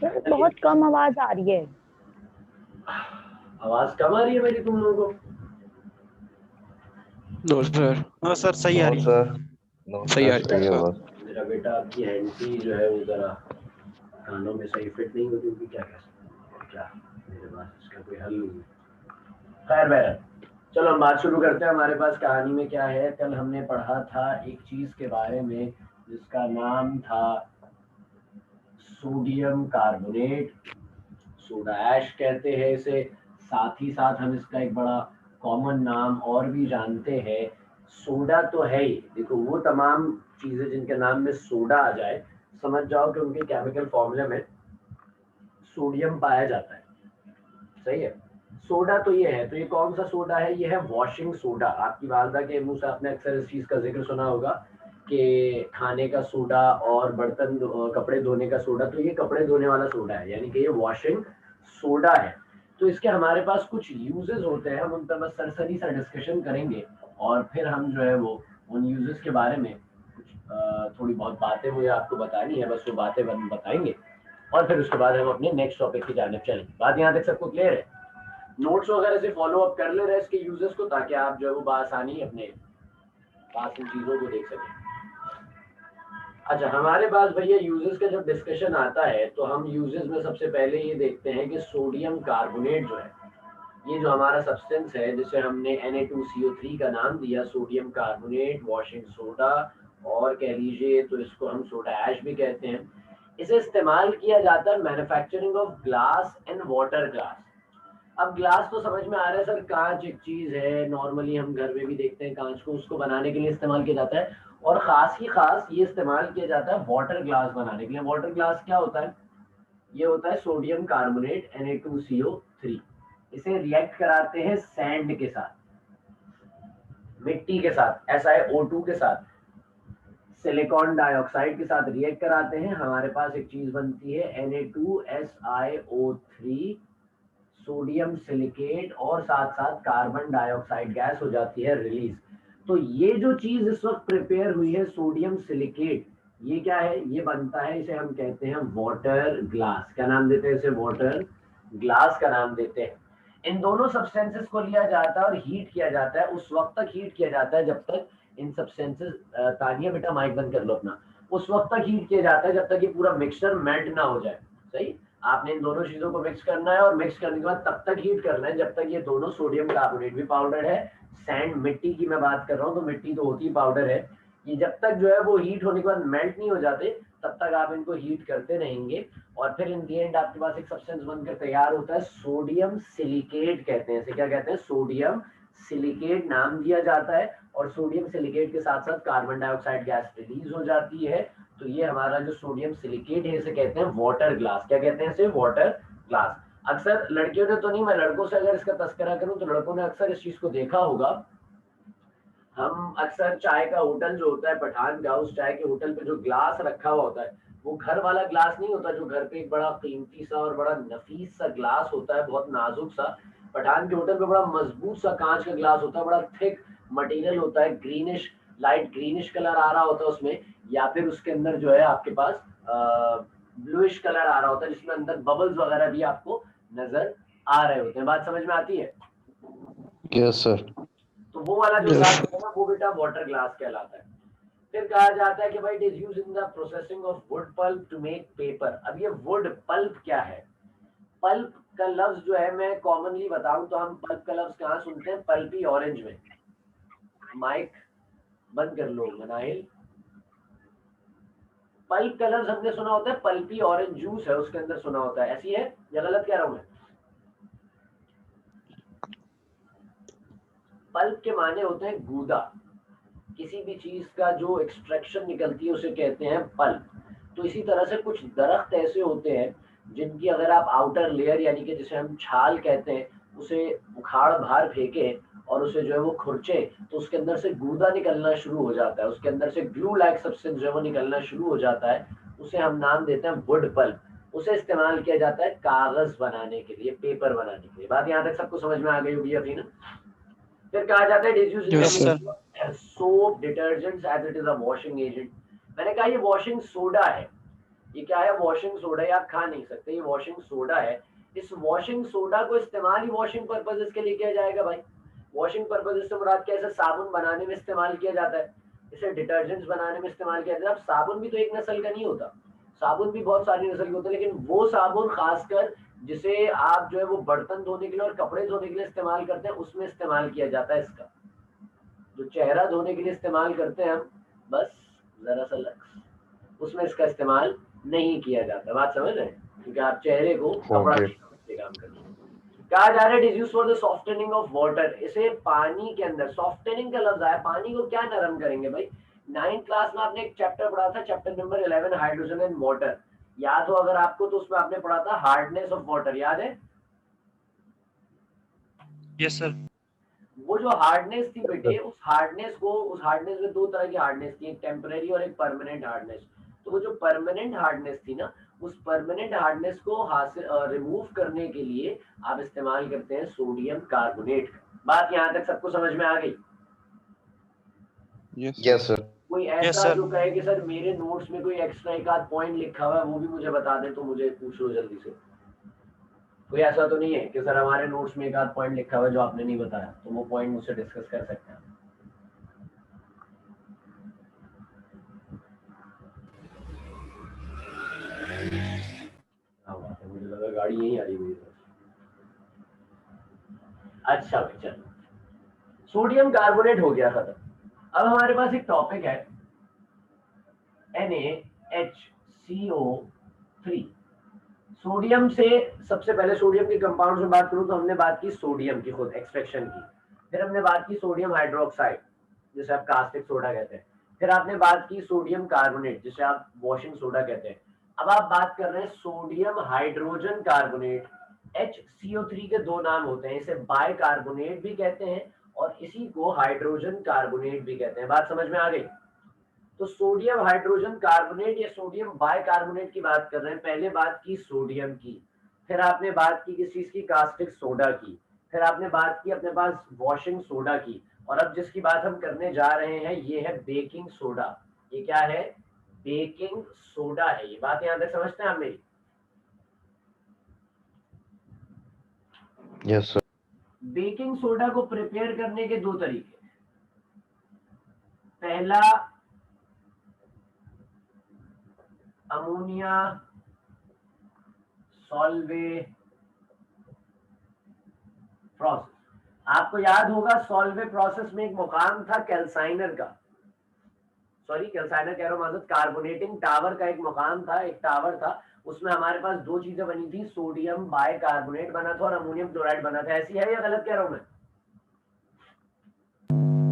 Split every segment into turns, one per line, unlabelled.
Sir बहुत कम आवाज आ रही है।
आवाज कम आ रही है मेरी तुम लोगों को?
No sir.
हाँ सर, सही आ
नो
रही है।
सर, नो
सही आ
सर,
रही
सही
है
है
सर।
बस।
मेरा बेटा आपकी हैंडसी जो है वो जरा कानों में सही फिट नहीं होती, उनकी क्या कह सकते हैं, क्या मेरे पास इसका कोई हल नहीं है। खैर बहरहाल, चलो हम बात शुरू करते हैं। हमारे पास कहानी में क्या है, कल हमने पढ़ा था एक चीज के बारे में जिसका नाम था सोडियम कार्बोनेट, सोडा ऐश कहते हैं इसे। साथ ही साथ हम इसका एक बड़ा कॉमन नाम और भी जानते हैं, सोडा तो है ही। देखो वो तमाम चीजें जिनके नाम में सोडा आ जाए, समझ जाओ कि उनके केमिकल फॉर्मूले में सोडियम पाया जाता है। सही है। सोडा तो ये है, तो ये कौन सा सोडा है? ये है वॉशिंग सोडा। आपकी वालदा के मुंह से आपने अक्सर इस चीज का जिक्र सुना होगा कि खाने का सोडा और बर्तन कपड़े धोने का सोडा। तो ये कपड़े धोने वाला सोडा है, यानी कि ये वॉशिंग सोडा है। तो इसके हमारे पास कुछ यूजेस होते हैं, हम उन पर बस सरसरी सा डिस्कशन करेंगे और फिर हम जो है वो उन यूजेस के बारे में कुछ थोड़ी बहुत बातें मुझे आपको बतानी है, बस वो बातें हम बताएंगे और फिर उसके बाद हम अपने नेक्स्ट टॉपिक की जानिब चलेंगे। बात यहाँ तक सबको क्लियर है? नोट्स वगैरह से फॉलो अप कर ले रहे इसके यूजेस को, ताकि आप जो है वो बासानी अपने पास इन चीजों को देख सकें। अच्छा, हमारे पास भैया यूजेस का जब डिस्कशन आता है तो हम यूजेस में सबसे पहले ये देखते हैं कि सोडियम कार्बोनेट जो है, ये जो हमारा सब्सटेंस है जिसे हमने Na2CO3 का नाम दिया, सोडियम कार्बोनेट वॉशिंग सोडा, और कह लीजिए तो इसको हम सोडा ऐश भी कहते हैं। इसे इस्तेमाल किया जाता है manufacturing of glass and water glass. अब ग्लास तो समझ में आ रहा है सर, कांच एक चीज है, नॉर्मली हम घर में भी देखते हैं कांच को, उसको बनाने के लिए इस्तेमाल किया जाता है। और खास ही खास ये इस्तेमाल किया जाता है वाटर ग्लास बनाने के लिए। वाटर ग्लास क्या होता है? ये होता है सोडियम कार्बोनेट Na2CO3। इसे रिएक्ट कराते हैं सैंड के साथ, मिट्टी के साथ, SiO2 के साथ, सिलिकॉन डाइऑक्साइड के साथ रिएक्ट कराते हैं। हमारे पास एक चीज बनती है Na2SiO3, सोडियम सिलिकेट, और साथ साथ कार्बन डाइऑक्साइड गैस हो जाती है रिलीज। तो ये जो चीज इस वक्त प्रिपेयर हुई है सोडियम सिलिकेट, ये क्या है? ये बनता है, इसे हम कहते हैं वाटर ग्लास। क्या नाम देते हैं इसे? वाटर ग्लास का नाम देते हैं। इन दोनों सब्सटेंसेस को लिया जाता है और हीट किया जाता है। उस वक्त तक हीट किया जाता है जब तक इन सब्सटेंसेस, तानिया बेटा माइक बंद कर लो अपना, उस वक्त तक हीट किया जाता है जब तक ये पूरा मिक्सचर मेल्ट ना हो जाए। सही। आपने इन दोनों चीजों को मिक्स करना है और मिक्स करने के बाद तब तक हीट करना है जब तक ये दोनों, सोडियम कार्बोनेट भी पाउडर है, सैंड मिट्टी की मैं बात कर रहा हूँ तो मिट्टी तो होती पाउडर है, ये जब तक जो है वो हीट होने के बाद मेल्ट नहीं हो जाते तब तक आप इनको हीट करते रहेंगे। और फिर इन दी एंड आपके पास एक सब्सटेंस बनकर तैयार होता है, सोडियम सिलिकेट कहते हैं इसे। क्या कहते हैं? सोडियम सिलिकेट नाम दिया जाता है। और सोडियम सिलिकेट के साथ साथ कार्बन डाइऑक्साइड गैस रिलीज हो जाती है। तो ये हमारा जो सोडियम सिलिकेट है इसे कहते हैं वाटर ग्लास। क्या कहते हैं इसे? Water glass. अक्सर लड़कियों ने तो नहीं, मैं लड़कों से अगर इसका तस्करा करूं तो लड़कों ने अक्सर इस चीज को देखा होगा। हम अक्सर चाय का होटल जो होता है पठान का, उस चाय के होटल पे जो ग्लास रखा हुआ होता है वो घर वाला ग्लास नहीं होता, जो घर पे एक बड़ा कीमती सा और बड़ा नफीस सा ग्लास होता है, बहुत नाजुक सा। पठान के होटल पे बड़ा मजबूत सा कांच का ग्लास होता है, बड़ा थिक मटेरियल होता है, ग्रीनिश, लाइट ग्रीनिश कलर आ रहा होता है उसमें, या फिर उसके अंदर जो है आपके पास ब्लूइश कलर आ रहा होता है जिसमें अंदर बबल्स वगैरह भी आपको नजर आ रहे होते हैं। बात समझ में आती है?
Yes sir.
तो वो वाला जो ग्लास होता है ना, वो बेटा वाटर ग्लास कहलाता है। फिर कहा जाता है कि भाई it is used in the processing of wood pulp to make paper. अब ये वुड पल्प क्या है? पल्प का लफ्ज जो है, मैं कॉमनली बताऊं तो हम पल्प का लफ्ज कहाँ सुनते हैं? पल्पी ऑरेंज में। माइक बंद कर लो मनाहिल। पल्प का लफ्ज हमने सुना होता है पल्पी ऑरेंज जूस है उसके अंदर सुना होता है, ऐसी है या गलत कह रहा हूं मैं? पल्प के माने होते हैं गूदा। किसी भी चीज का जो एक्सट्रैक्शन निकलती है उसे कहते हैं पल्प। तो इसी तरह से कुछ दरख्त ऐसे होते हैं जिनकी अगर आप आउटर लेयर, यानी कि जिसे हम छाल कहते हैं, उसे उखाड़ बाहर फेंके और उसे जो है वो खुरचे तो उसके अंदर से गूदा निकलना शुरू हो जाता है, उसके अंदर से ग्लू लाइक सब्सटेंस जो है वो निकलना शुरू हो जाता है, उसे हम नाम देते हैं वुड पल्प। उसे इस्तेमाल किया जाता है कागज बनाने के लिए, पेपर बनाने के लिए। बात यहाँ तक सबको समझ में आ गई होगी अभी ना? फिर कहा जाता है
yes sir.
Soap detergents as it is a washing agent. मैंने कहा ये वॉशिंग सोडा है, ये क्या है, वॉशिंग सोडा, ये आप खा नहीं सकते, ये वॉशिंग सोडा है। इस वॉशिंग सोडा को इस्तेमाल ही वॉशिंग पर्पजेस के लिए किया जाएगा भाई। वॉशिंग पर्पजेस से मुराद क्या है, साबुन बनाने में इस्तेमाल किया जाता है, इसे डिटर्जेंट्स बनाने में इस्तेमाल किया जाता है। अब साबुन भी तो एक नस्ल का नहीं होता, साबुन भी बहुत सारी नस्ल के होते हैं, लेकिन वो साबुन खासकर जिसे आप जो है वो बर्तन धोने के लिए और कपड़े धोने के लिए इस्तेमाल करते हैं, उसमें इस्तेमाल किया जाता है इसका। जो चेहरा धोने के लिए इस्तेमाल करते हैं हम, बस जरा सा लक्स, उसमें इसका इस्तेमाल नहीं किया जाता। बात समझ रहे हैं, क्योंकि आप चेहरे को कपड़ा
Okay.
समझते काम करते हैं। कहा जा रहा है it is used for the softening of water, इसे पानी के अंदर, सॉफ्टनिंग का लफ्ज आया, पानी को क्या नरम करेंगे भाई। 9th क्लास में आपने एक चैप्टर पढ़ा था, chapter number 11, hydrogen and water, याद हो अगर आपको, तो उसमें आपने पढ़ा था हार्डनेस ऑफ वाटर, याद है?
Yes sir.
वो जो हार्डनेस थी बेटे, उस हार्डनेस में दो तरह की हार्डनेस थी, एक टेम्परेरी और एक परमानेंट हार्डनेस। तो वो जो परमानेंट हार्डनेस थी ना, उस परमानेंट हार्डनेस को हासिल रिमूव करने के लिए आप इस्तेमाल करते हैं सोडियम कार्बोनेट का। बात यहाँ तक सबको समझ में आ गई?
Yes, sir.
कोई ऐसा जो कहे कि सर मेरे नोट्स में कोई एक्स्ट्रा एक आध पॉइंट लिखा हुआ है, वो भी मुझे बता दे, तो मुझे पूछ लो जल्दी से। कोई ऐसा तो नहीं है कि सर हमारे नोट्स में एक आध पॉइंट लिखा हुआ है जो आपने नहीं बताया, तो वो पॉइंट मुझसे डिस्कस कर सकते हैं। मुझे लगा गाड़ी यहीं आ रही हुई है। अच्छा भाई चलो, सोडियम कार्बोनेट हो गया खत्म। अब हमारे पास एक टॉपिक है NaHCO3। सोडियम से, सबसे पहले सोडियम के कंपाउंड में बात करूं तो हमने बात की सोडियम की खुद एक्सट्रैक्शन की, फिर हमने बात की सोडियम हाइड्रोक्साइड जिसे आप कास्टिक सोडा कहते हैं, फिर आपने बात की सोडियम कार्बोनेट जिसे आप वॉशिंग सोडा कहते हैं। अब आप बात कर रहे हैं सोडियम हाइड्रोजन कार्बोनेट। HCO3 के दो नाम होते हैं, इसे बाय कार्बोनेट भी कहते हैं और इसी को हाइड्रोजन कार्बोनेट भी कहते हैं। बात समझ में आ गई? तो सोडियम हाइड्रोजन कार्बोनेट या सोडियम बाइकार्बोनेट की बात कर रहे हैं। पहले बात की सोडियम की, फिर आपने बात की किस चीज की, कास्टिक सोडा की, फिर आपने बात की अपने पास वॉशिंग सोडा की, और अब जिसकी बात हम करने जा रहे हैं ये है बेकिंग सोडा। ये क्या है? बेकिंग सोडा है। ये बात यहां तक समझते हैं आप मेरी?
Yes, sir.
बेकिंग सोडा को प्रिपेयर करने के दो तरीके। पहला, अमोनिया सॉल्वे प्रोसेस। आपको याद होगा सॉल्वे प्रोसेस में एक मुकाम था कैल्साइनर का, सॉरी कैल्साइनर कह रहा हूं माजूद, कार्बोनेटिंग टावर का एक मुकाम था, एक टावर था, उसमें हमारे पास दो चीजें बनी थी, सोडियम बाइकार्बोनेट बना था और अमोनियम क्लोराइड बना था। ऐसी है या गलत कह रहा हूं मैं?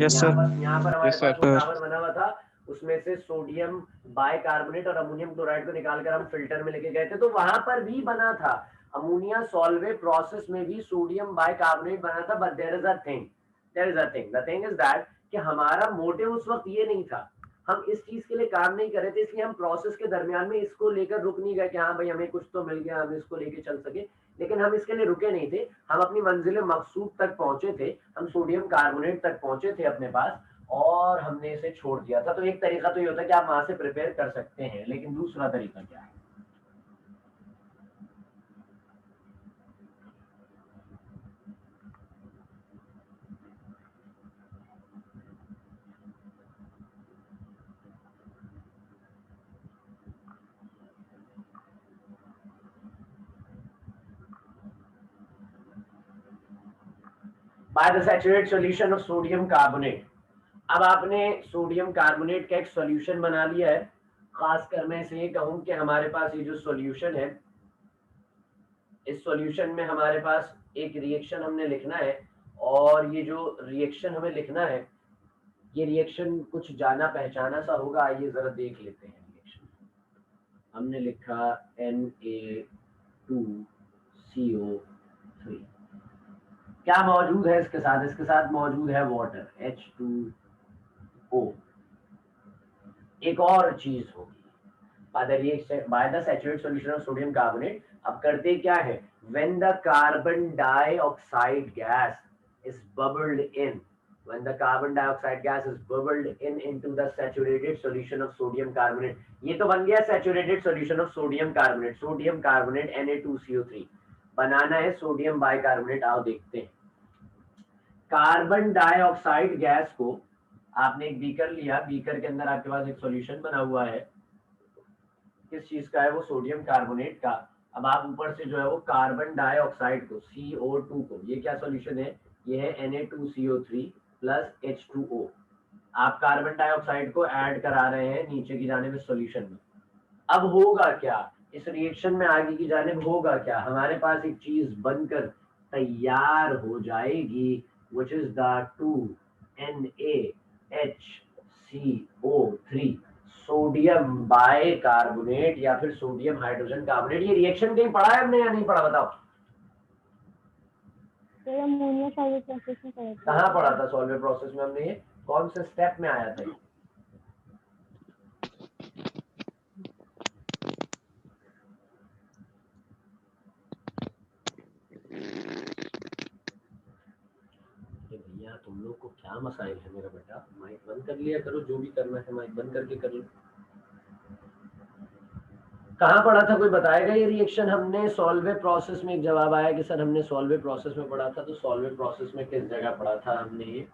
Yes sir.
यहाँ पर हमारे
Yes,
पास
sir.
वो टावर बना हुआ था, उसमें से सोडियम बाइकार्बोनेट और अमोनियम क्लोराइड को निकालकर हम फिल्टर में लेके गए थे, तो वहां पर भी बना था अमोनिया सॉल्वे प्रोसेस में भी सोडियम बाइकार्बोनेट बना था। But there is a thing, the thing is that कि हमारा मोटिव उस वक्त ये नहीं था, हम इस चीज के लिए काम नहीं कर रहे थे, इसलिए हम प्रोसेस के दरमियान में इसको लेकर रुक नहीं गए कि हाँ भाई हमें कुछ तो मिल गया, हम इसको लेके चल सके, लेकिन हम इसके लिए रुके नहीं थे, हम अपनी मंजिल मकसूद तक पहुंचे थे, हम सोडियम कार्बोनेट तक पहुंचे थे अपने पास, और हमने इसे छोड़ दिया था। तो एक तरीका तो ये होता है कि आप वहां से प्रिपेयर कर सकते हैं, लेकिन दूसरा तरीका क्या है? By the saturated solution of sodium carbonate. अब आपने सोडियम कार्बोनेट का एक सॉल्यूशन बना लिया है। खासकर मैं इसे ये कहूं कि हमारे पास ये जो सॉल्यूशन है, इस सॉल्यूशन में हमारे पास एक रिएक्शन हमने लिखना है, और ये जो रिएक्शन हमें लिखना है, ये रिएक्शन कुछ जाना पहचाना सा होगा। आइए जरा देख लेते हैं रिएक्शन। हमने लिखा Na2CO3, क्या मौजूद है इसके साथ? इसके साथ मौजूद है वाटर H2O। एक और चीज होगी by the saturated solution of sodium carbonate. अब करते क्या है, when the carbon dioxide gas is bubbled in, when the carbon dioxide gas is bubbled in into the saturated solution of sodium carbonate. ये तो बन गया saturated solution of sodium carbonate, sodium carbonate Na2CO3 बनाना है sodium bicarbonate. आओ देखते हैं। Carbon dioxide gas को आपने एक बीकर लिया, बीकर के अंदर आपके पास एक सॉल्यूशन बना हुआ है, किस चीज का है वो, सोडियम कार्बोनेट का। अब आप ऊपर से जो है वो कार्बन डाइऑक्साइड को CO2 को, ये क्या सॉल्यूशन है, ये है Na2CO3 प्लस H2O। आप कार्बन डाइऑक्साइड को ऐड करा रहे हैं नीचे की जाने में सॉल्यूशन में। अब होगा क्या इस रिएक्शन में, आगे की जानिब होगा क्या, हमारे पास एक चीज बनकर तैयार हो जाएगी which is the 2NaHCO3 sodium bicarbonate या फिर सोडियम हाइड्रोजन कार्बोनेट। ये रिएक्शन कहीं पढ़ा है हमने या नहीं पढ़ा, बताओ।
अमोनिया सॉल्वेट प्रोसेस में पढ़ा था।
कहाँ पढ़ा था सॉल्वेट प्रोसेस में हमने, ये कौन से स्टेप में आया था? भैया तुम लोग को क्या मसाइल है मेरा बेटा, माइक बंद कर लिया करो, जो भी करना है माइक बंद करके कर लो। कहाँ पढ़ा था, कोई बताएगा? ये रिएक्शन हमने सॉल्वे प्रोसेस में, एक जवाब आया कि सर हमने सॉल्वे प्रोसेस में पढ़ा था, तो सॉल्वे प्रोसेस में किस जगह पढ़ा था हमने ये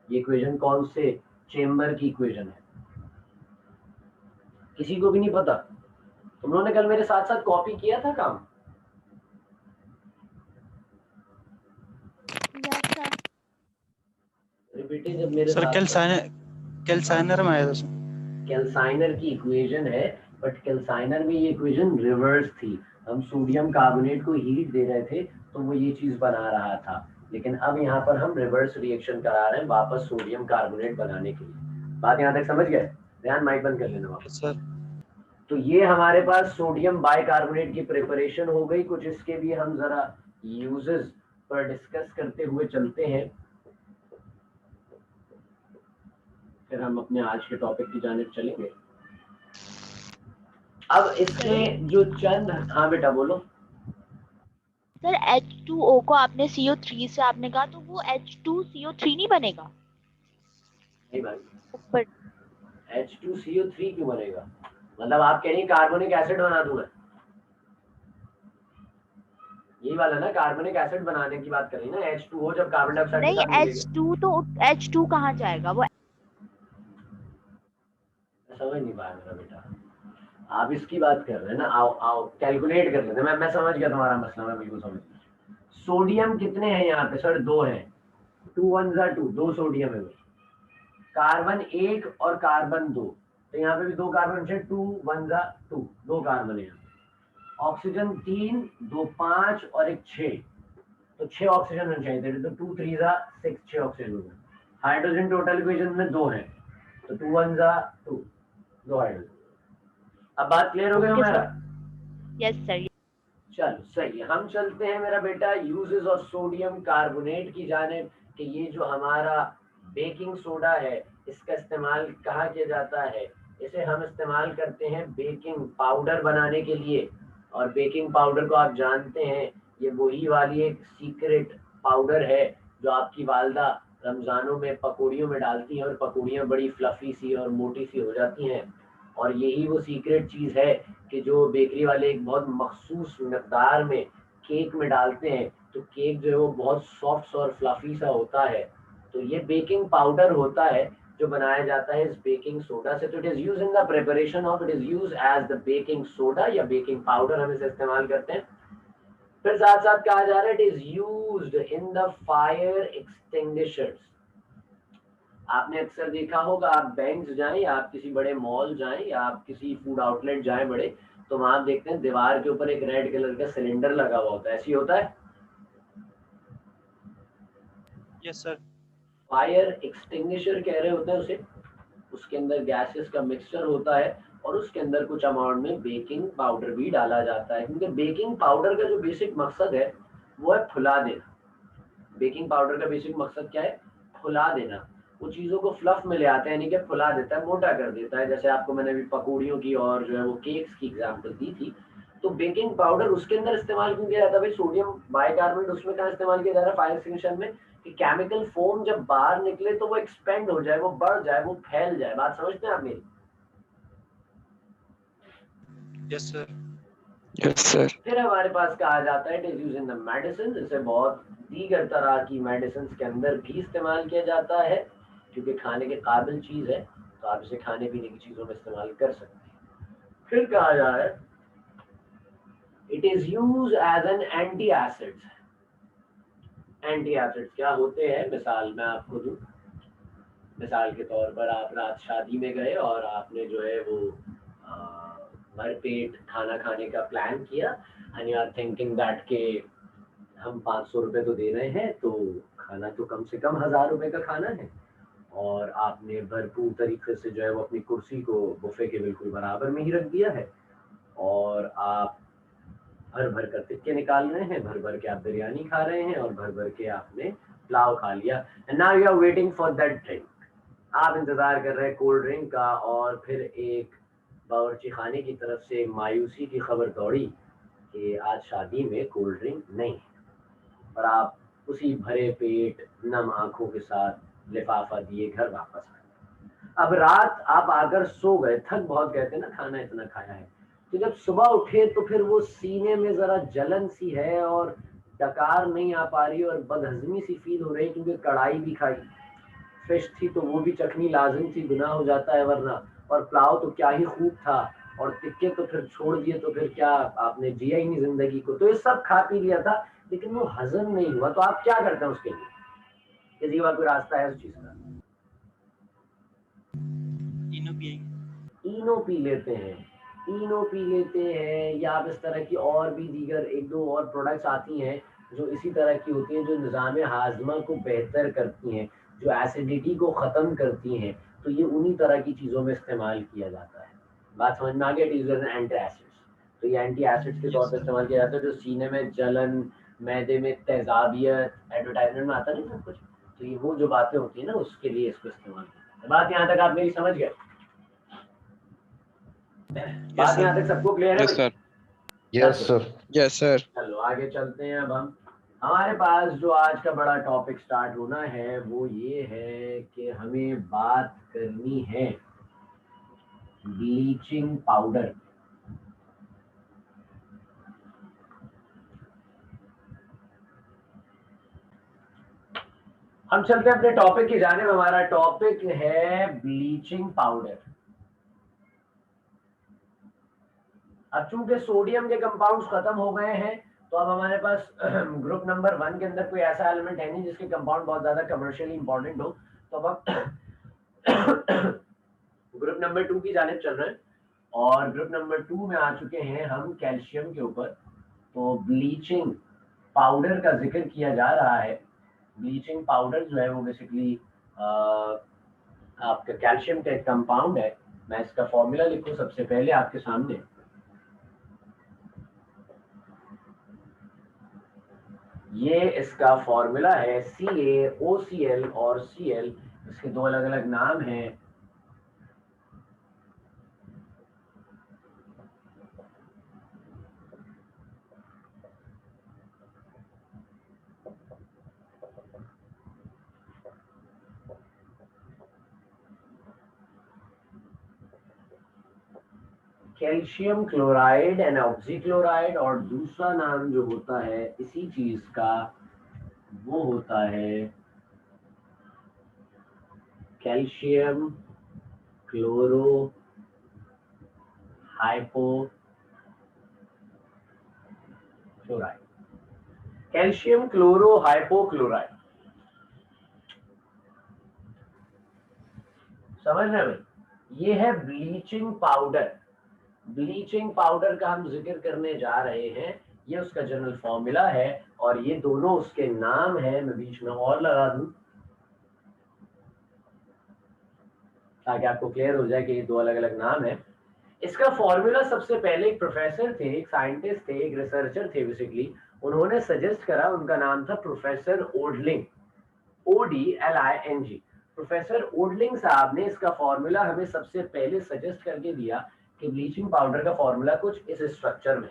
इक्वेशन कौन से चेम्बर की इक्वेशन है? किसी को भी नहीं पता? तुम लोगों ने कल मेरे साथ साथ कॉपी किया था काम? बेटे जब मेरे
सर कैल्साइनर में आया था सर।
कैल्साइनर की इक्वेशन है, बट कैल्साइनर में ये इक्वेशन रिवर्स थी। हम सोडियम कार्बोनेट को हीट दे रहे थे तो वो ये चीज बना रहा था, लेकिन अब यहाँ पर हम रिवर्स रिएक्शन करा रहे हैं वापस सोडियम कार्बोनेट बनाने के लिए। बात यहाँ तक समझ गए? ध्यान, माइक बंद कर लेना वापस सर। तो ये हमारे पास सोडियम बाइकार्बोनेट की प्रिपरेशन हो गई। कुछ इसके भी हम जरा यूजेस पर डिस्कस करते हुए चलते हैं, फिर हम अपने आज के टॉपिक की जानिब चलेंगे। अब इसके जो चंद, हाँ बेटा बोलो।
सर H2O को आपने CO3 से आपने कहा, तो वो H2CO3 नहीं बनेगा?
नहीं भाई, H2CO3 क्यों बनेगा? मतलब आप कह रही हैं कार्बोनिक एसिड बना दूंगा, यही वाला ना, कार्बोनिक एसिड बनाने की बात कर रही है ना। H2O जब कार्बन डाइऑक्साइड
नहीं, H2 तो H2 कहाँ जाएगा वो?
समझ नहीं पाया मेरा बेटा, आप इसकी बात कर रहे हैं ना। आओ कैलकुलेट कर लेते हैं। मैं समझ गया तुम्हारा मसला, मैं बिल्कुल समझ गया। सोडियम कितने हैं यहाँ पे सर? 2 हैं, 2 1 2, 2 सोडियम है भाई। कार्बन 1 और कार्बन 2, तो यहाँ पे भी 2 कार्बन है, 2 1 2, 2 कार्बन है। ऑक्सीजन 3, 2 5 और 1 6, तो 6 ऑक्सीजन होने चाहिए थे, तो 2 3 6, 6 ऑक्सीजन होंगे। हाइड्रोजन टोटल इक्वेशन में 2 है, तो 2 1 2, 2 हाइड्रोजन। अब बात क्लियर हो गई हमारा?
Yes sir.
चलो सही है, हम चलते हैं मेरा बेटा यूजेस ऑफ सोडियम कार्बोनेट की जानिब, कि ये जो हमारा बेकिंग सोडा है इसका इस्तेमाल कहाँ किया जाता है? इसे हम इस्तेमाल करते हैं बेकिंग पाउडर बनाने के लिए। और बेकिंग पाउडर को आप जानते हैं, ये वही वाली एक सीक्रेट पाउडर है जो आपकी वालदा रमजानों में पकौड़ियों में डालती हैं, और पकौड़ियाँ बड़ी फ्लफी सी और मोटी सी हो जाती हैं। और यही वो सीक्रेट चीज़ है कि जो बेकरी वाले एक बहुत मखसूस मकदार में केक में डालते हैं, तो केक जो है वो बहुत सॉफ्ट और फ्लफी सा होता है। तो ये बेकिंग पाउडर होता है जो बनाया जाता है इस बेकिंग सोडा से। तो it is use in the preparation of, it is use as the baking soda या बेकिंग पाउडर, हम इसे इस्तेमाल करते हैं। फिर साथ साथ कहा जा रहा है it is used in the fire extinguishers. आपने अक्सर देखा होगा, आप बैंक जाएं या आप किसी बड़े मॉल जाएं या आप किसी फूड आउटलेट जाएं बड़े, तो वहां आप देखते हैं दीवार के ऊपर एक रेड कलर का सिलेंडर लगा हुआ होता है, ऐसी होता है?
Yes sir.
फायर एक्सटिंग्विशर कह रहे होते हैं उसे। उसके अंदर गैसेस का मिक्सचर होता है और उसके अंदर कुछ अमाउंट में बेकिंग पाउडर भी डाला जाता है, क्योंकि बेकिंग पाउडर का जो बेसिक मकसद है वो है फुला देना। बेकिंग पाउडर का बेसिक मकसद क्या है? फुला देना। वो चीज़ों को फ्लफ में ले आता है, यानी कि फुला देता है, मोटा कर देता है। जैसे आपको मैंने अभी पकौड़ियों की और जो है वो केक्स की एग्जांपल दी थी। तो बेकिंग पाउडर उसके अंदर इस्तेमाल क्यों किया जाता है भाई? सोडियम बाइकार्बोनेट उसमें कहाँ इस्तेमाल किया जा रहा है फायर एक्सटिंग्विशर में? कि केमिकल फोम जब बाहर निकले तो वो एक्सपेंड हो जाए, वो बढ़ जाए, वो फैल जाए। बात समझते हैं आप मेरी?
Yes sir.
Yes, sir.
फिर हमारे पास कहा जाता है it is used in the medicine. इसे बहुत दीगर तरह की मेडिसिन के अंदर भी इस्तेमाल किया जाता है, क्योंकि खाने के काबिल चीज है तो आप इसे खाने पीने की चीजों में इस्तेमाल कर सकते हैं। फिर कहा जा रहा है it is use as an anti acid. Anti acids क्या होते हैं, मिसाल मैं आपको दूं। मिसाल के तौर पर आप रात शादी में गए और आपने जो है वो भरपेट खाना खाने का प्लान किया, and you are thinking that के हम 500 रुपए तो दे रहे हैं तो खाना तो कम से कम 1000 रुपए का खाना है, और आपने भरपूर तरीके से जो है वो अपनी कुर्सी को बुफे के बिल्कुल बराबर में ही रख दिया है, और आप भर भर कर टिक्के निकाल रहे हैं, भर भर के आप बिरयानी खा रहे हैं, और भर भर के आपने पुलाव खा लिया, and now you are waiting for that drink. आप इंतजार कर रहे हैं कोल्ड ड्रिंक का, और फिर एक बावर्ची खाने की तरफ से मायूसी की खबर दौड़ी कि आज शादी में कोल्ड ड्रिंक नहीं है, और आप उसी भरे पेट नम आंखों के साथ लिफाफा दिए घर वापस आए। अब रात आप आकर सो गए, थक बहुत गए थे ना, खाना इतना खाया है, तो जब सुबह उठे तो फिर वो सीने में जरा जलन सी है, और डकार नहीं आ पा रही, और बदहजमी सी फील हो रही, क्योंकि कढ़ाई भी खाई, फिश थी तो वो भी चखनी लाजिम थी, गुनाह हो जाता है वरना, और पुलाव तो क्या ही खूब था, और टिक्के तो फिर छोड़ दिए, तो फिर क्या आपने जिया ही नहीं जिंदगी को। तो ये सब खा पी लिया था, लेकिन वो हजम नहीं हुआ, तो आप क्या करते हैं उसके लिए? किसी का कोई रास्ता है उस चीज का?
इनो पिएंगे।
इनो पी लेते हैं, इनो पी लेते हैं, या आप इस तरह की और भी दीगर एक दो और प्रोडक्ट्स आती हैं जो इसी तरह की होती हैं, जो निज़ाम हाजमा को बेहतर करती हैं, जो एसिडिटी को ख़त्म करती हैं, तो ये उन्हीं तरह की चीज़ों में इस्तेमाल किया जाता है। बात समझ में आ गया? It is an anti acids. तो ये एंटी एसिड्स के तौर पर इस्तेमाल किया जाता है, जो सीने में जलन, मैदे में तेजाबियत, एडवर्टाइजमेंट में आता नहीं सब कुछ, तो ये वो जो बातें होती हैं ना, उसके लिए इसको इस्तेमाल किया जाता है। बात यहाँ तक आप मेरी समझ गए? बात यहाँ तक सबको क्लियर है?
Yes, sir. Yes, sir.
Yes sir.
चलो आगे चलते हैं। अब हम हमारे पास जो आज का बड़ा टॉपिक स्टार्ट होना है वो ये है कि हमें बात करनी है ब्लीचिंग पाउडर। हम चलते हैं अपने टॉपिक की जानिब। हमारा टॉपिक है ब्लीचिंग पाउडर। अब चूंकि सोडियम के कंपाउंड्स खत्म हो गए हैं, तो अब हमारे पास ग्रुप नंबर 1 के अंदर कोई ऐसा एलिमेंट है नहीं जिसके कंपाउंड बहुत ज्यादा कमर्शियली इंपॉर्टेंट हो, तो अब हम ग्रुप नंबर 2 की जानिब चल रहे हैं, और ग्रुप नंबर 2 में आ चुके हैं हम कैल्शियम के ऊपर। तो ब्लीचिंग पाउडर का जिक्र किया जा रहा है। ब्लीचिंग पाउडर जो है वो बेसिकली आपका कैल्शियम का एक कंपाउंड है। मैं इसका फॉर्मूला लिखूं सबसे पहले आपके सामने। ये इसका फॉर्मूला है CaOCl और Cl, इसके दो अलग अलग नाम हैं। कैल्शियम क्लोराइड एंड ऑक्सीक्लोराइड, और दूसरा नाम जो होता है इसी चीज का वो होता है calcium chloro hypochloride. Calcium chloro hypochloride, समझ रहे हैं? ये है ब्लीचिंग पाउडर। ब्लीचिंग पाउडर का हम जिक्र करने जा रहे हैं, ये उसका जनरल फॉर्मूला है, और ये दोनों उसके नाम है। मैं बीच में और लगा दूं ताकि आपको क्लियर हो जाए कि ये दो अलग अलग नाम है। इसका फॉर्मूला सबसे पहले एक प्रोफेसर थे, एक साइंटिस्ट थे, एक रिसर्चर थे बेसिकली, उन्होंने सजेस्ट करा। उनका नाम था प्रोफेसर ओडलिंग, ODLING। प्रोफेसर ओडलिंग साहब ने इसका फॉर्मूला हमें सबसे पहले सजेस्ट करके दिया कि ब्लीचिंग पाउडर का फॉर्मूला कुछ इस स्ट्रक्चर में।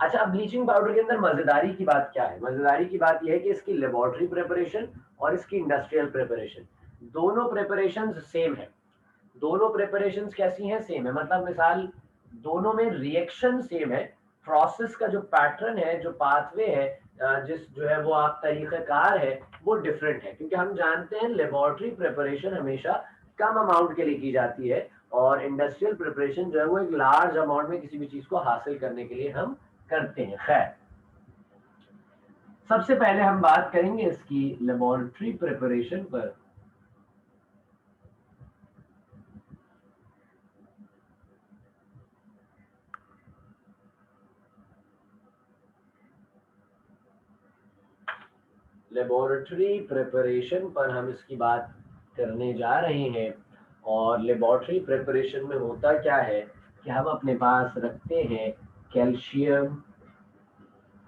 अच्छा, अब ब्लीचिंग पाउडर के अंदर मजेदारी की बात क्या है? मजेदारी की बात यह है कि इसकी लेबोरेटरी प्रिपरेशन और इसकी इंडस्ट्रियल प्रिपरेशन, दोनों प्रिपरेशन सेम है। दोनों प्रिपरेशन कैसी हैं? सेम है। मतलब मिसाल, दोनों में रिएक्शन सेम है, प्रोसेस का जो पैटर्न है, जो पाथवे है, जिस जो है वो आप तरीक़ेकार है, वो डिफरेंट है। क्योंकि हम जानते हैं लेबोरेटरी प्रिपरेशन हमेशा कम अमाउंट के लिए की जाती है और इंडस्ट्रियल प्रिपरेशन जो है वो एक लार्ज अमाउंट में किसी भी चीज को हासिल करने के लिए हम करते हैं। खैर, सबसे पहले हम बात करेंगे इसकी लेबोरेटरी प्रिपरेशन पर। लेबोरेटरी प्रिपरेशन पर हम इसकी बात करने जा रहे हैं। और लेबोरेटरी प्रिपरेशन में होता क्या है कि हम अपने पास रखते हैं कैल्शियम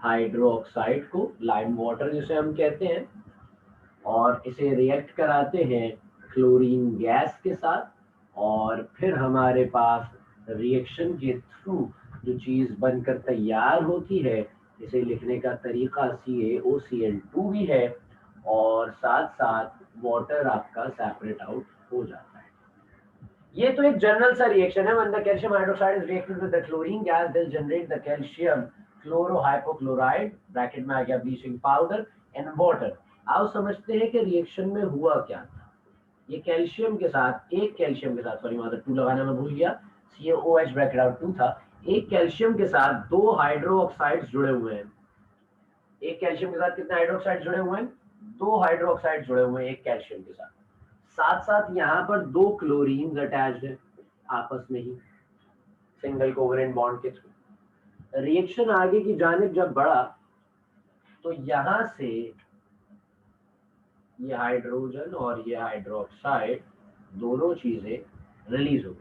हाइड्रोक्साइड को, लाइम वाटर जिसे हम कहते हैं, और इसे रिएक्ट कराते हैं क्लोरीन गैस के साथ। और फिर हमारे पास रिएक्शन के थ्रू जो चीज़ बनकर तैयार होती है, इसे लिखने का तरीका CaOCl2 भी है, और साथ साथ वाटर आपका सेपरेट आउट हो जाता है। ये तो एक जनरल सा रिएक्शन है। When the calcium hydroxide is reacted with the chlorine gas, this generate the calcium chlorohypochloride, bracket में आ गया ब्लीचिंग पाउडर, एंड वाटर। आओ समझते हैं कि रिएक्शन में हुआ क्या था। ये कैल्शियम के साथ, एक कैल्शियम के साथ, सॉरी मादर 2 लगाना मैं भूल गया, CaOH ब्रैकेट आउट 2 था। एक कैल्शियम के साथ 2 हाइड्रोक्साइड्स जुड़े हुए हैं। एक कैल्शियम के साथ कितने हाइड्रोक्साइड जुड़े हुए हैं? 2 हाइड्रोक्साइड जुड़े हुए हैं एक कैल्शियम के साथ। साथ साथ यहाँ पर 2 क्लोरीन अटैच्ड है आपस में ही, सिंगल कोवेलेंट बॉन्ड के थ्रू। रिएक्शन आगे की जानिब जब बढ़ा तो यहाँ से ये हाइड्रोजन और ये हाइड्रोक्साइड दोनों चीजें रिलीज हो गई।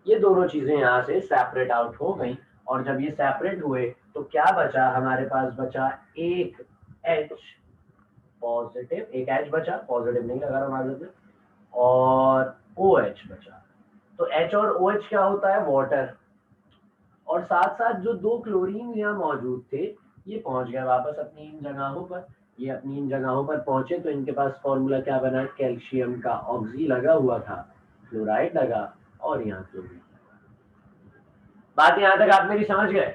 ये दोनों चीजें यहाँ से सेपरेट आउट हो गई, और जब ये सेपरेट हुए तो क्या बचा? हमारे पास बचा एक H पॉजिटिव, एक H बचा, पॉजिटिव नहीं लगा रहा में, और OH बचा। तो H और OH क्या होता है? वाटर। और साथ साथ जो 2 क्लोरीन यहाँ मौजूद थे, ये पहुंच गए वापस अपनी इन जगहों पर। ये अपनी इन जगहों पर पहुंचे तो इनके पास फॉर्मूला क्या बना? कैल्शियम का ऑक्सी लगा हुआ था, क्लोराइड लगा, और यहाँ क्लोरीन। बात यहाँ तक आप मेरी समझ गए?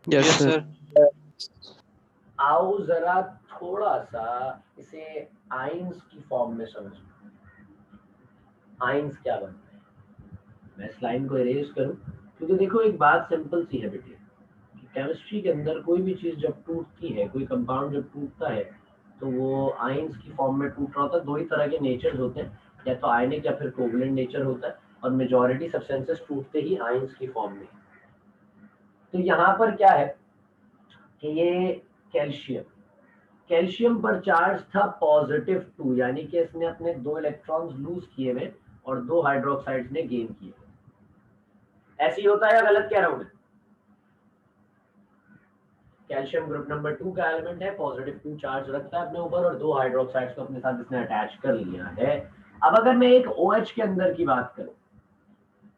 Yes,
Yes,
sir.
sir.
आओ जरा थोड़ा सा इसे आइंस की फॉर्म में समझो। आइंस क्या बनता है? मैं इस लाइन को इरेज करूं, क्योंकि देखो एक बात सिंपल सी है बेटे, कि केमिस्ट्री के अंदर कोई भी चीज जब टूटती है, कोई कंपाउंड जब टूटता है, तो वो आइंस की फॉर्म में टूट रहा होता है। 2 ही तरह के नेचर्स होते हैं, या तो आयनिक या फिर कोवलेंट नेचर होता है, और मेजॉरिटी सब्सटेंसेस टूटते ही आइंस की फॉर्म में। तो यहाँ पर क्या है कि ये कैल्शियम पर चार्ज था पॉजिटिव 2, यानी कि इसने अपने 2 इलेक्ट्रॉन्स लूज किए हुए और 2 हाइड्रोक्साइड्स ने गेन किए। ऐसे ही होता है या गलत कह रहा हूं मैं? कैल्शियम ग्रुप नंबर 2 का एलिमेंट है, पॉजिटिव 2 चार्ज रखता है अपने ऊपर, और 2 हाइड्रोक्साइड्स को अपने साथ इसने अटैच कर लिया है। अब अगर मैं एक OH के अंदर की बात करूं,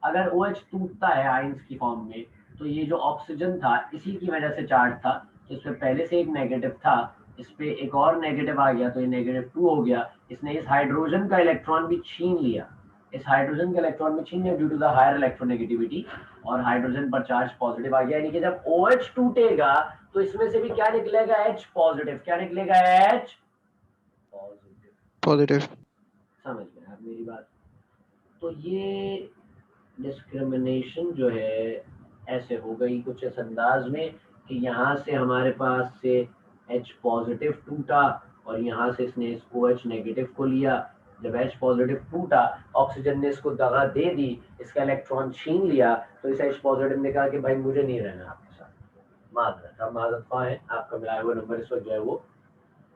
अगर OH टूटता है आइंस की फॉर्म में, तो ये जो ऑक्सीजन था इसी की वजह से चार्ज था, इसमें पहले से एक नेगेटिव था, इस पे एक और नेगेटिव आ गया तो ये -2 हो गया। इसने इस हाइड्रोजन का इलेक्ट्रॉन भी छीन लिया, इस हाइड्रोजन का इलेक्ट्रॉन भी छीन लिया due to the higher electronegativity, और हाइड्रोजन पर चार्ज पॉजिटिव आ गया। यानी कि जब OH टूटेगा तो इसमें से भी क्या निकलेगा? H positive. क्या निकलेगा? H positive.
Positive.
समझ गए आप मेरी बात? तो ये डिस्क्रिमिनेशन जो है ऐसे हो गई कुछ इस अंदाज में कि यहाँ से हमारे पास से H पॉजिटिव टूटा, और यहाँ से इसने इस OH नेगेटिव को लिया। जब H पॉजिटिव टूटा, ऑक्सीजन ने इसको दगा दे दी, इसका इलेक्ट्रॉन छीन लिया, तो इस H पॉजिटिव ने कहा कि भाई मुझे नहीं रहना आपके साथ, माजरत। अब माजरत कहाँ है? आपका मिलाया हुआ नंबर इस वक्त जो है वो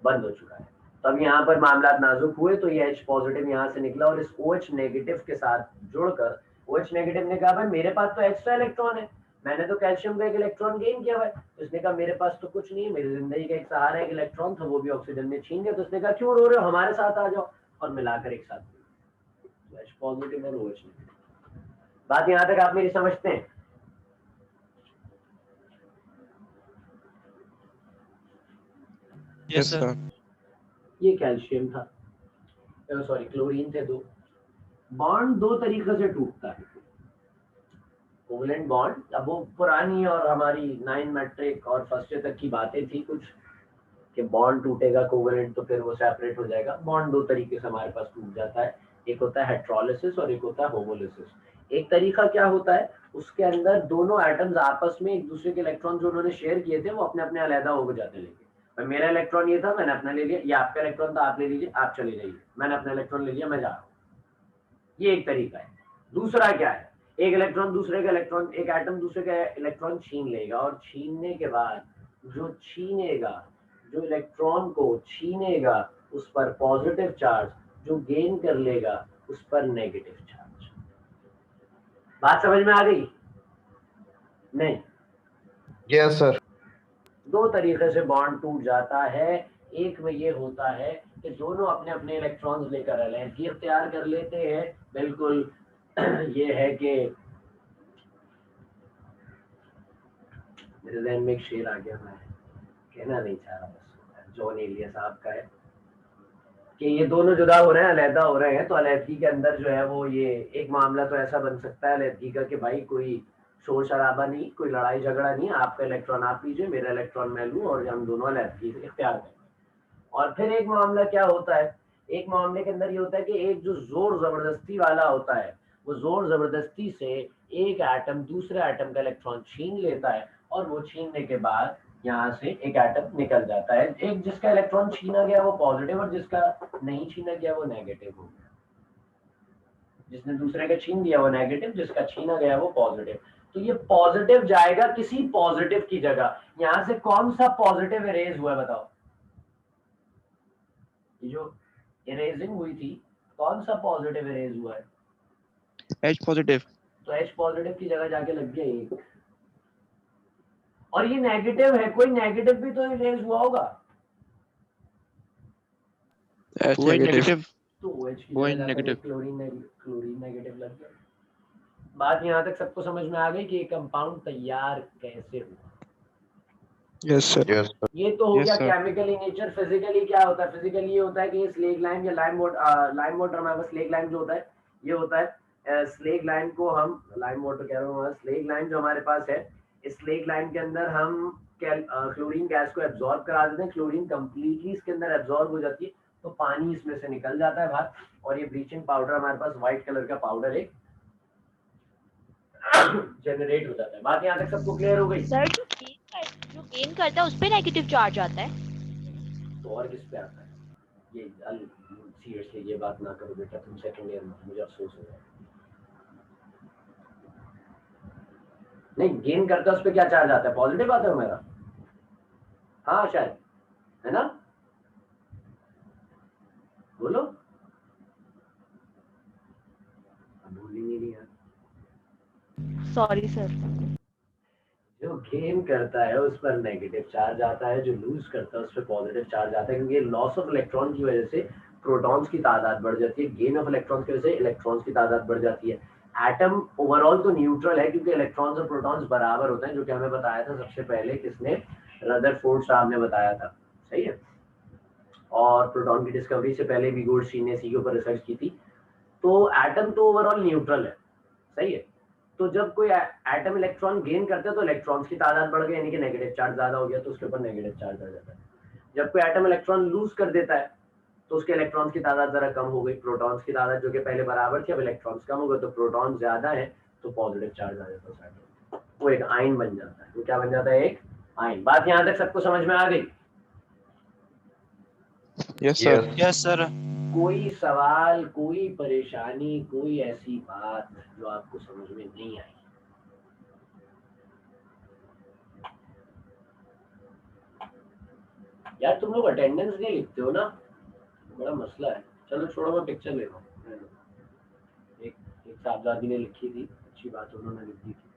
बंद हो चुका है। तब यहाँ पर मामला नाजुक हुए तो ये H पॉजिटिव यहाँ से निकला, और इस OH नेगेटिव के साथ जुड़कर OH नेगेटिव ने कहा भाई मेरे पास तो एक्स्ट्रा इलेक्ट्रॉन है, मैंने तो कैल्शियम का एक इलेक्ट्रॉन गेन किया हुआ है। तो इसने कहा मेरे पास तो कुछ नहीं है, मेरी जिंदगी का एक सहारा एक इलेक्ट्रॉन था, वो भी ऑक्सीजन ने छीन गया। तो उसने कहा क्यों रो रहे हो, हमारे साथ आ जाओ, और मिलाकर एक साथ। तो H पॉजिटिव और OH नेगेटिव। बात यहाँ तक आप मेरी समझते हैं?
Yes, sir.
ये कैल्शियम था, सॉरी क्लोरीन थे दो। बॉन्ड दो तरीके से टूटता है कोवेलेंट बॉन्ड। अब वो पुरानी और हमारी 9 मैट्रिक और फर्स्ट ईयर तक की बातें थी कुछ कि बॉन्ड टूटेगा कोवेलेंट तो फिर वो सेपरेट हो जाएगा। बॉन्ड दो तरीके से हमारे पास टूट जाता है, एक होता है हेटेरोलिसिस और एक होता है होमोलिसिस। एक तरीका क्या होता है, उसके अंदर दोनों एटम्स आपस में एक दूसरे के इलेक्ट्रॉन जो उन्होंने शेयर किए थे वो अपने अपने अलग हो जाते हैं। लेके मेरा इलेक्ट्रॉन ये था, मैंने अपना ले लिया, ये आपका इलेक्ट्रॉन था, आप ले लीजिए, आप चले जाइए, मैंने अपना इलेक्ट्रॉन ले लिया, मैं जा रहा हूँ। ये एक तरीका है। दूसरा क्या है, एक इलेक्ट्रॉन दूसरे का इलेक्ट्रॉन, एक एटम दूसरे का इलेक्ट्रॉन छीन लेगा और छीनने के बाद जो छीनेगा, जो इलेक्ट्रॉन को छीनेगा उस पर पॉजिटिव चार्ज, जो गेन कर लेगा उस पर नेगेटिव चार्ज। बात समझ में आ गई? नहीं?
Yes, sir.
दो तरीके से बॉन्ड टूट जाता है। एक में ये होता है कि दोनों अपने अपने इलेक्ट्रॉन्स लेकर अलग तैयार कर लेते हैं। बिल्कुल ये है कि मेरे ज़हन में एक शेर आ गया, मैं कहना नहीं चाह रहा, बस जॉन एलिया साहब का है कि ये दोनों जुदा हो रहे हैं, अलहदा हो रहे हैं, तो अलहदगी के अंदर जो है वो ये एक मामला तो ऐसा बन सकता है अलहदगी का कि भाई कोई शोर शराबा नहीं, कोई लड़ाई झगड़ा नहीं, आपका इलेक्ट्रॉन आप लीजिए, मेरा इलेक्ट्रॉन मैं लूँ और हम दोनों अलहदगी से इख्तियार करें। और फिर एक मामला क्या होता है, एक मामले के अंदर ये होता है कि एक जो जोर जबरदस्ती वाला होता है, वो जोर जबरदस्ती से एक एटम दूसरे एटम का इलेक्ट्रॉन छीन लेता है और वो छीनने के बाद यहाँ से एक एटम निकल जाता है। एक जिसका इलेक्ट्रॉन छीना गया वो पॉजिटिव और जिसका नहीं छीना गया वो नेगेटिव हो गया। जिसने दूसरे का छीन दिया वो नेगेटिव, जिसका छीना गया वो पॉजिटिव। तो ये पॉजिटिव जाएगा किसी पॉजिटिव की जगह। यहाँ से कौन सा पॉजिटिव इरेज हुआ है बताओ? जो इरेजिंग हुई थी कौन सा पॉजिटिव इरेज हुआ है?
H positive.
तो H पॉजिटिव की जगह जाके लग गया एक, और ये नेगेटिव है, कोई नेगेटिव भी तो इरेज हुआ होगा।
H
OH
negative.
negative.
तो OH की
OH
जगह जाकर
negative.
क्लोरीन नेगेटिव लग गया। बात यहाँ तक सबको समझ में आ गई कि ये कंपाउंड तैयार कैसे हुआ?
Yes, sir. Yes, sir.
ये तो हो
Yes,
गया
sir.
Chemically nature. फिजिकली क्या होता है? फिजिकली ये होता है कि ये स्लेग लाइम या लाइम वाटर, हमारे पास स्लेग लाइम जो होता है ये होता है, स्लेग लाइम को हम लाइम वाटर कह रहा हूँ, स्लेग लाइम जो हमारे पास है, इस स्लेग लाइम के अंदर हम क्लोरीन गैस को एब्जॉर्ब करा देते हैं। क्लोरीन कंप्लीटली इसके अंदर एब्जॉर्ब हो जाती है तो पानी इसमें से निकल जाता है बाहर, और ये ब्लीचिंग पाउडर हमारे पास व्हाइट कलर का पाउडर एक जनरेट हो जाता है। बात यहाँ तक सबको क्लियर हो गई?
सर जो गेन करता है उस पे नेगेटिव चार्ज आता है,
तो और किस पे आता है? ये सीरियसली ये बात ना करो बेटा, तुम सेकंड ईयर में, मुझे अफसोस हो जाएगा। नहीं, गेन करता है उस पे क्या चार्ज आता है? पॉजिटिव आता है मेरा, हाँ शायद, है ना? बोलो, भूल ही नहीं यार।
Sorry sir.
जो गेन करता है उस पर नेगेटिव चार्ज आता है, जो लूज करता है उस पर पॉजिटिव चार्ज आता है, क्योंकि लॉस ऑफ इलेक्ट्रॉन की वजह से प्रोटॉन्स की तादाद बढ़ जाती है, गेन ऑफ इलेक्ट्रॉन्स की वजह से इलेक्ट्रॉन्स की तादाद बढ़ जाती है। एटम ओवरऑल तो न्यूट्रल है क्योंकि इलेक्ट्रॉन्स और प्रोटॉन्स बराबर होते हैं, जो कि हमें बताया था सबसे पहले, किसने? रदरफोर्ड साहब ने बताया था, सही है। और प्रोटॉन की डिस्कवरी से पहले विगोर्स्की ने इसी के ऊपर रिसर्च की थी। तो एटम तो ओवरऑल न्यूट्रल है, सही है। तो जब कोई एटम इलेक्ट्रॉन गेन करता है तो इलेक्ट्रॉन्स की तादाद बढ़ गई, यानी कि नेगेटिव चार्ज ज्यादा हो गया, तो उसके ऊपर नेगेटिव चार्ज आ जाता है। जब कोई एटम इलेक्ट्रॉन लूज कर देता है तो उसके इलेक्ट्रॉन्स की तादाद जरा कम हो गई, प्रोटॉन्स की तादाद जो कि पहले बराबर थी अब इलेक्ट्रॉन्स कम हो गए, तो प्रोटॉन ज्यादा है तो पॉजिटिव चार्ज आ जाता है उस एटम, वो एक आयन बन जाता है। वो क्या बन जाता है? एक आयन। बात यहाँ तक सबको समझ में आ गई?
Yes, sir.
Yes, sir.
कोई सवाल, कोई परेशानी, कोई ऐसी बात जो आपको समझ में नहीं आई? यार तुम लोग अटेंडेंस नहीं लिखते हो ना, बड़ा मसला है। चलो छोड़ो, मैं पिक्चर ले रहा हूँ। एक साहबजादी ने लिखी थी, अच्छी बात उन्होंने लिख दी थी।